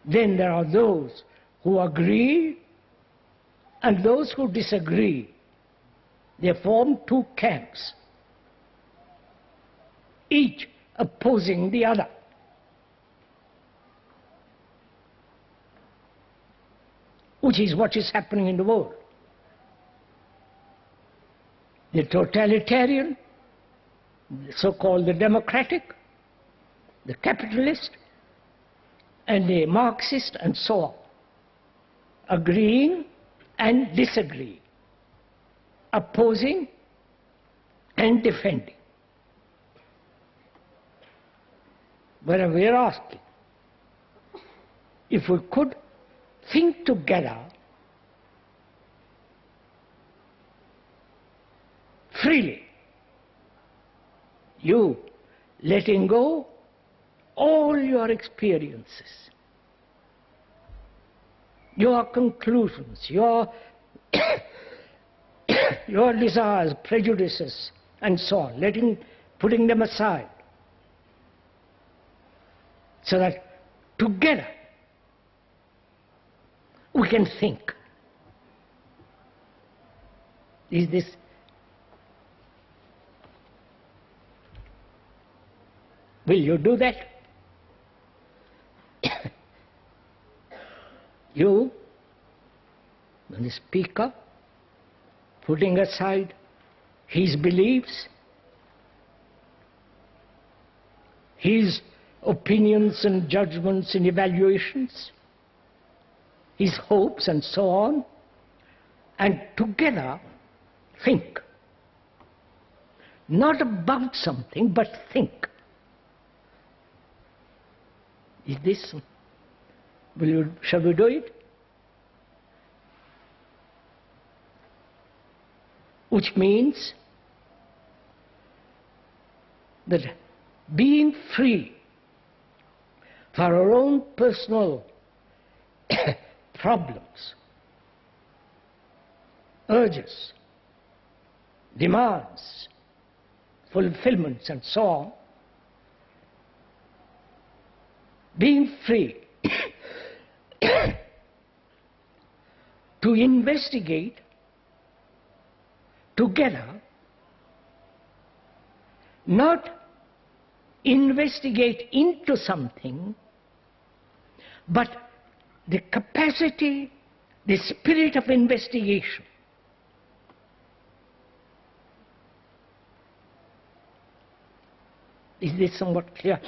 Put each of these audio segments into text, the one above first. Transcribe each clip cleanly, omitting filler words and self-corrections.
Then there are those who agree and those who disagree. They form two camps, each opposing the other. Which is what is happening in the world. The totalitarian, so-called the democratic, the capitalist, and the Marxist, and so on, agreeing and disagreeing, opposing and defending. But we are asking, if we could think together freely, you letting go all your experiences, your conclusions, your your desires, prejudices, and so on, putting them aside, so that together we can think. Is this will you do that? You, the speaker, putting aside his beliefs, his opinions and judgments and evaluations, his hopes and so on, and together think. Not about something, but think. Is this, shall we do it? Which means that being free for our own personal problems, urges, demands, fulfillments, and so on, being free to investigate together, not investigate into something, but the capacity, the spirit of investigation. Is this somewhat clear?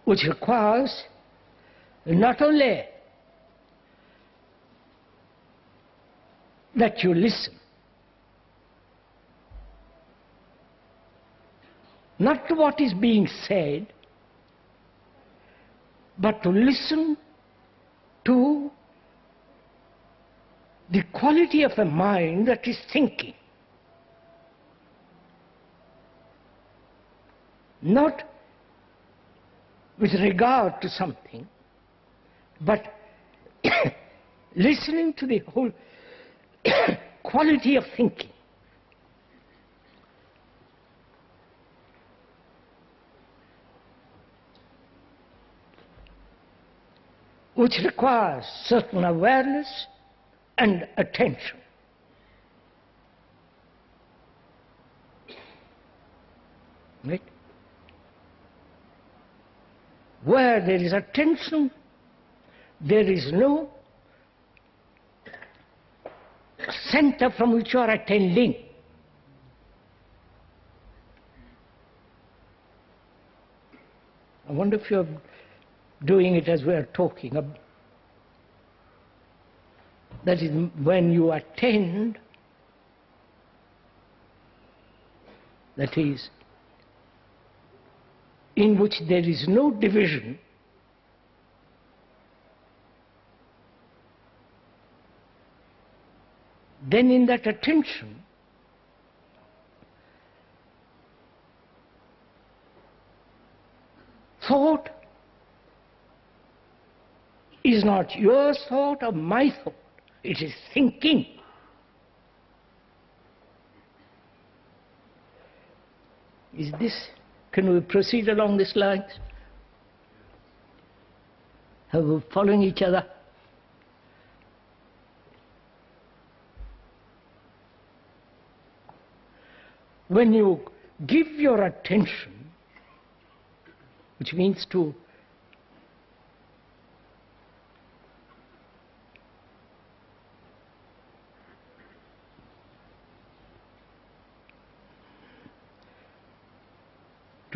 Which requires not only that you listen, not to what is being said, but to listen to the quality of a mind that is thinking. Not with regard to something, but listening to the whole quality of thinking. Which requires certain awareness and attention. Right? Where there is attention, there is no center from which you are attending. I wonder if you're doing it as we are talking. That is, when you attend, that is, in which there is no division, then in that attention, thought is not your thought or my thought, it is thinking. Is this, can we proceed along these lines? Are we following each other? When you give your attention, which means to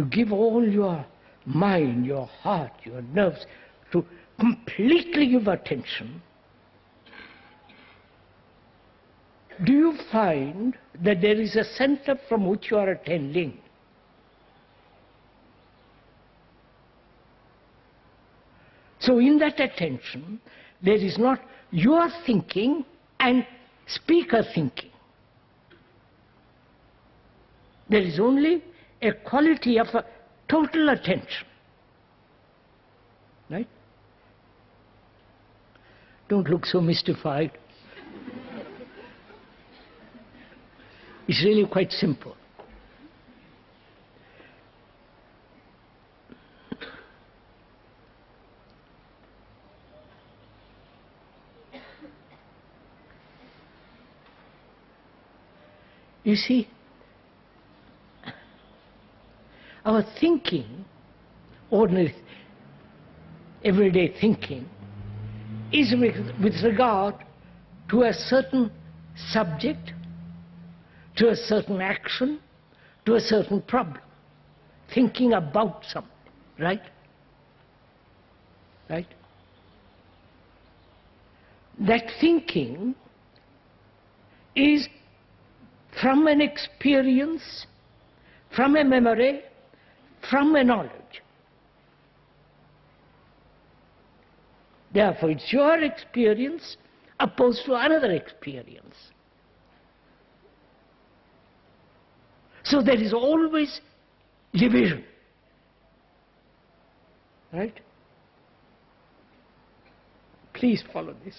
give all your mind, your heart, your nerves, to completely give attention, do you find that there is a center from which you are attending? So in that attention, there is not your thinking and speaker thinking. There is only a quality of a total attention. Right? Don't look so mystified. It's really quite simple. You see, our thinking, ordinary, everyday thinking, is with regard to a certain subject, to a certain action, to a certain problem. Thinking about something, right? Right? That thinking is from an experience, from a memory, from a knowledge. Therefore, it's your experience opposed to another experience. So there is always division. Right? Please follow this.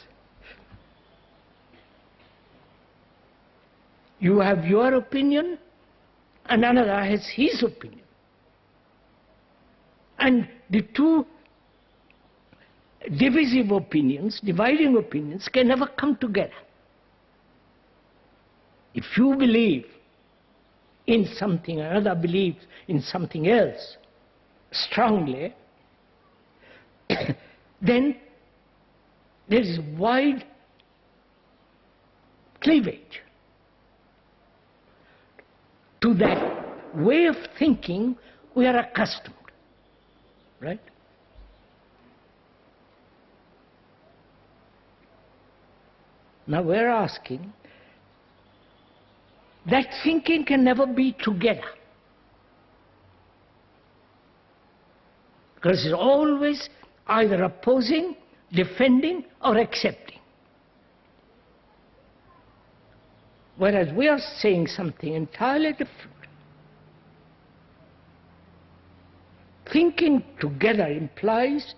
You have your opinion, and another has his opinion. And the two divisive opinions, dividing opinions, can never come together. If you believe in something, another believes in something else strongly, then there is wide cleavage to that way of thinking we are accustomed. Right? Now we're asking, that thinking can never be together. Because it's always either opposing, defending, or accepting. Whereas we are saying something entirely different. Thinking together implies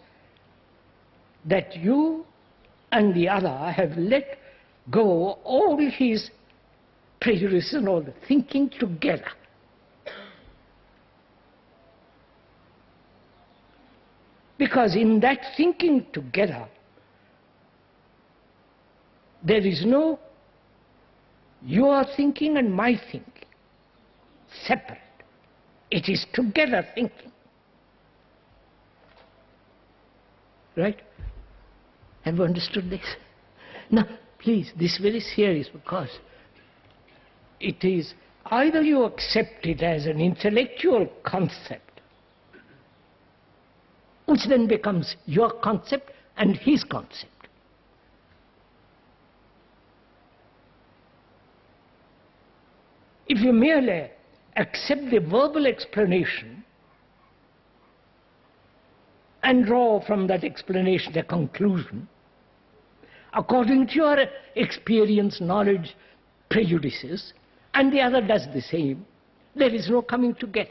that you and the other have let go all his prejudices and all the thinking together. Because in that thinking together, there is no your thinking and my thinking separate. It is together thinking. Right? Have you understood this? Now, please, this is very serious, because it is either you accept it as an intellectual concept, which then becomes your concept and his concept. If you merely accept the verbal explanation and draw from that explanation a conclusion, according to your experience, knowledge, prejudices, and the other does the same, there is no coming together.